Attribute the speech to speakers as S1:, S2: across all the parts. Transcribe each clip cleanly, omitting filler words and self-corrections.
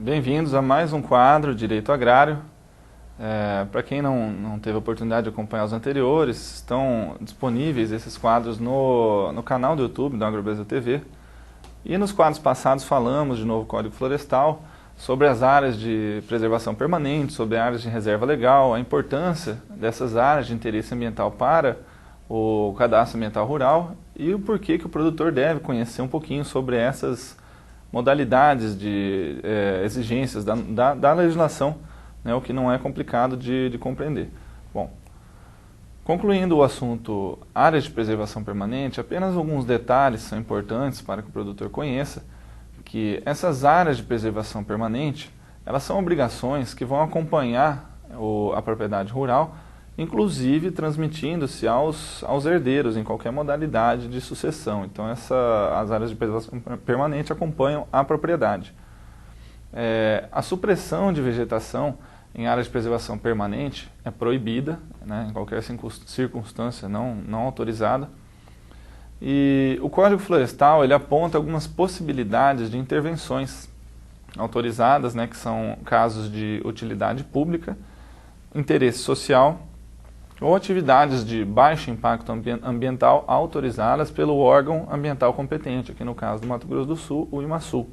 S1: Bem-vindos a mais um quadro Direito Agrário. Para quem não teve a oportunidade de acompanhar os anteriores, estão disponíveis esses quadros no canal do YouTube do AgroBrasil TV. E nos quadros passados falamos de novo Código Florestal, sobre as áreas de preservação permanente, sobre áreas de reserva legal, a importância dessas áreas de interesse ambiental para o cadastro ambiental rural e o porquê que o produtor deve conhecer um pouquinho sobre essas modalidades de exigências da legislação, né, o que não é complicado de compreender. Bom, concluindo o assunto áreas de preservação permanente, apenas alguns detalhes são importantes para que o produtor conheça, que essas áreas de preservação permanente, elas são obrigações que vão acompanhar a propriedade rural, inclusive transmitindo-se aos herdeiros em qualquer modalidade de sucessão. Então as áreas de preservação permanente acompanham a propriedade. A supressão de vegetação em áreas de preservação permanente é proibida, né, em qualquer circunstância não autorizada. E o Código Florestal ele aponta algumas possibilidades de intervenções autorizadas, né, que são casos de utilidade pública, interesse social ou atividades de baixo impacto ambiental autorizadas pelo órgão ambiental competente, aqui no caso do Mato Grosso do Sul, o IMASU.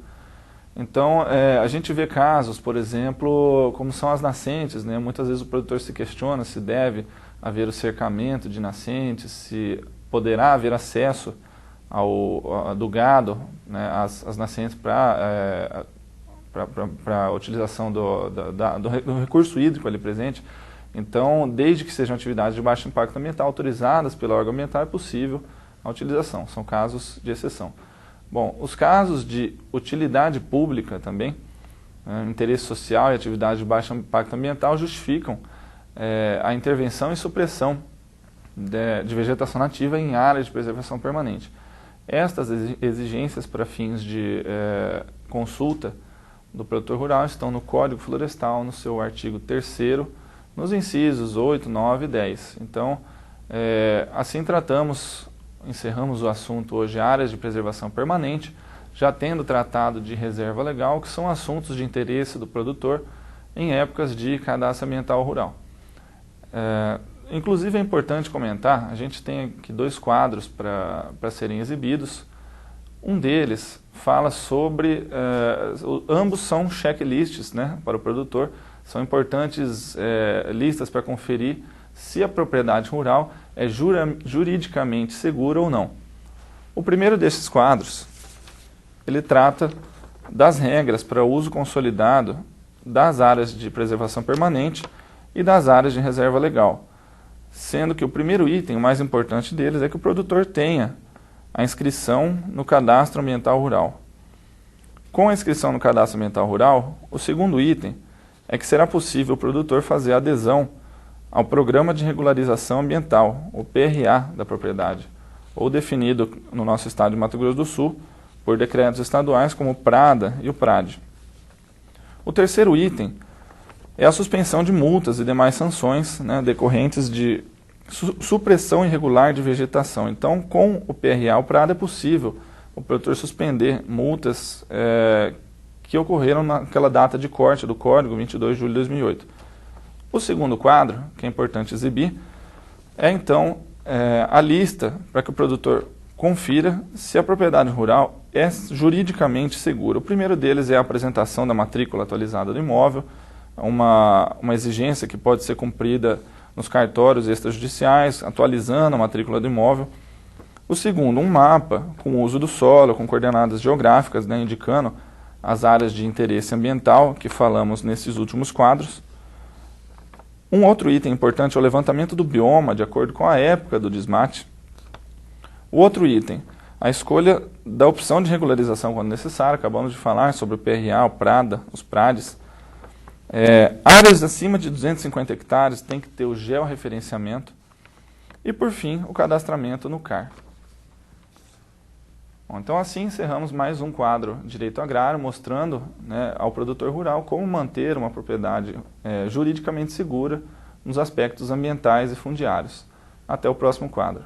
S1: Então, a gente vê casos, por exemplo, como são as nascentes, né? Muitas vezes o produtor se questiona se deve haver o cercamento de nascentes, se poderá haver acesso do gado, né, às nascentes para a utilização do recurso hídrico ali presente. Então, desde que sejam atividades de baixo impacto ambiental autorizadas pelo órgão ambiental, é possível a utilização. São casos de exceção. Bom, os casos de utilidade pública também, interesse social e atividade de baixo impacto ambiental justificam a intervenção e supressão de vegetação nativa em áreas de preservação permanente. Estas exigências para fins de consulta do produtor rural estão no Código Florestal, no seu artigo 3º, nos incisos 8, 9 e 10. Então, assim encerramos o assunto hoje, áreas de preservação permanente, já tendo tratado de reserva legal, que são assuntos de interesse do produtor em épocas de cadastro ambiental rural. Inclusive é importante comentar, a gente tem aqui 2 quadros para serem exibidos. Um deles fala sobre, ambos são checklists, né, para o produtor, são importantes listas para conferir se a propriedade rural é juridicamente segura ou não. O primeiro desses quadros, ele trata das regras para o uso consolidado das áreas de preservação permanente e das áreas de reserva legal. Sendo que o primeiro item, o mais importante deles, é que o produtor tenha a inscrição no Cadastro Ambiental Rural. Com a inscrição no Cadastro Ambiental Rural, o segundo item é que será possível o produtor fazer adesão ao Programa de Regularização Ambiental, o PRA da propriedade, ou definido no nosso estado de Mato Grosso do Sul por decretos estaduais como o PRADA e o PRAD. O terceiro item é a suspensão de multas e demais sanções, né, decorrentes de supressão irregular de vegetação. Então, com o PRA, o PRADA, é possível o produtor suspender multas que ocorreram naquela data de corte do Código, 22 de julho de 2008. O segundo quadro, que é importante exibir, é então a lista para que o produtor confira se a propriedade rural é juridicamente segura. O primeiro deles é a apresentação da matrícula atualizada do imóvel, uma exigência que pode ser cumprida nos cartórios extrajudiciais, atualizando a matrícula do imóvel. O segundo, um mapa com o uso do solo, com coordenadas geográficas, né, indicando as áreas de interesse ambiental que falamos nesses últimos quadros. Um outro item importante é o levantamento do bioma, de acordo com a época do desmate. O outro item, a escolha da opção de regularização quando necessário, acabamos de falar sobre o PRA, o PRADA, os PRADs. Áreas acima de 250 hectares tem que ter o georreferenciamento. E, por fim, o cadastramento no CAR. Bom, então, assim encerramos mais um quadro Direito Agrário, mostrando, né, ao produtor rural como manter uma propriedade juridicamente segura nos aspectos ambientais e fundiários. Até o próximo quadro.